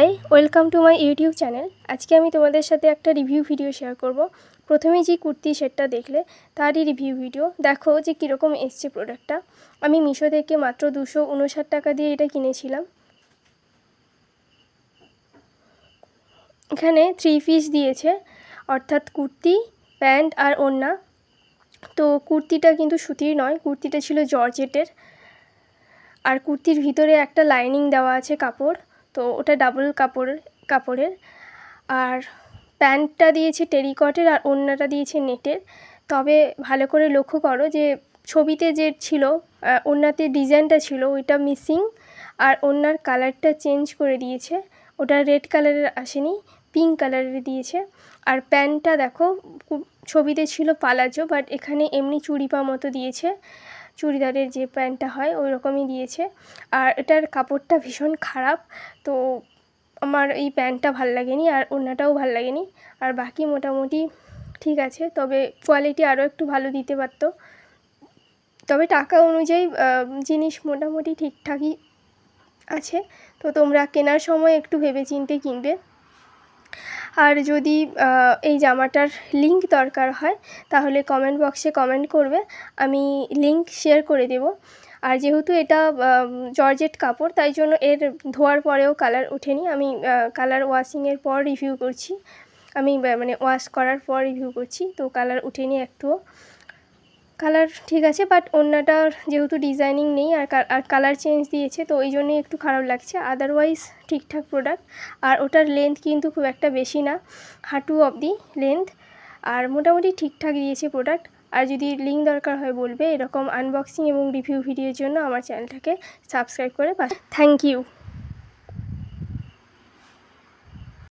High, welcome to my YouTube channel. আজকে আমি তোমাদের সাথে একটা রিভিউ ভিডিও শেয়ার করব। প্রথমেই যে কুর্তি সেটটা দেখলে তারই রিভিউ ভিডিও। দেখো যে কীরকম এসছে প্রোডাক্টটা। আমি মিশো থেকে মাত্র 259 টাকা দিয়ে এটা কিনেছিলাম। এখানে 3 পিস দিয়েছে, অর্থাৎ কুর্তি, প্যান্ট আর ওড়না। তো কুর্তিটা কিন্তু সুতির নয়, কুর্তিটা ছিল জর্জেটের। আর কুর্তির ভিতরে একটা লাইনিং দেওয়া আছে কাপড়, তো ওটা ডাবল কাপড়ের। আর প্যান্টটা দিয়েছে টেরিকটের আর ওড়নাটা দিয়েছে নেটের। তবে ভালো করে লক্ষ্য করো যে ছবিতে যে ছিল ওড়নাতে ডিজাইনটা ছিল ওইটা মিসিং, আর ওড়নার কালারটা চেঞ্জ করে দিয়েছে। ওটা রেড কালারের আসেনি, পিঙ্ক কালারের দিয়েছে। আর প্যান্টটা দেখো ছবিতে ছিল পালাজো, বাট এখানে এমনি চুড়িপা মতো দিয়েছে, চুড়িদারের যে প্যান্টটা হয় ওই রকমই দিয়েছে। আর এটার কাপড়টা ভীষণ খারাপ, তো আমার এই প্যান্টটা ভাল লাগেনি আর ওড়নাটাও ভাল লাগেনি। আর বাকি মোটামুটি ঠিক আছে, তবে কোয়ালিটি আরও একটু ভালো দিতে পারতো। তবে টাকা অনুযায়ী জিনিস মোটামুটি ঠিকঠাকই আছে। তো তোমরা কেনার সময় একটু ভেবেচিন্তে কিনবে। আর যদি এই জামাটার লিংক দরকার হয় তাহলে কমেন্ট বক্সে কমেন্ট করবে, আমি লিংক শেয়ার করে দেব। আর যেহেতু এটা জর্জেট কাপড়, তাই জন্য এর ধোয়ার পরেও কালার ওঠেনি। আমি কালার ওয়াশিংয়ের পর রিভিউ করছি, আমি মানে ওয়াশ করার পর রিভিউ করছি। তো কালার ওঠেনি একটুও, কালার ঠিক আছে। বাট ওড়নাটার যেহেতু ডিজাইনিং নেই আর কালার চেঞ্জ দিয়েছে, তো ওই জন্যই একটু খারাপ লাগছে। আদারওয়াইজ ঠিকঠাক প্রোডাক্ট। আর ওটার লেন্থ কিন্তু খুব একটা বেশি না, হাঁটু অবধি লেন্থ। আর মোটামুটি ঠিকঠাক দিয়েছে প্রোডাক্ট। আর যদি লিঙ্ক দরকার হয় বলবে। এরকম আনবক্সিং এবং রিভিউ ভিডিওর জন্য আমার চ্যানেলটাকে সাবস্ক্রাইব করে পাশে। Thank you.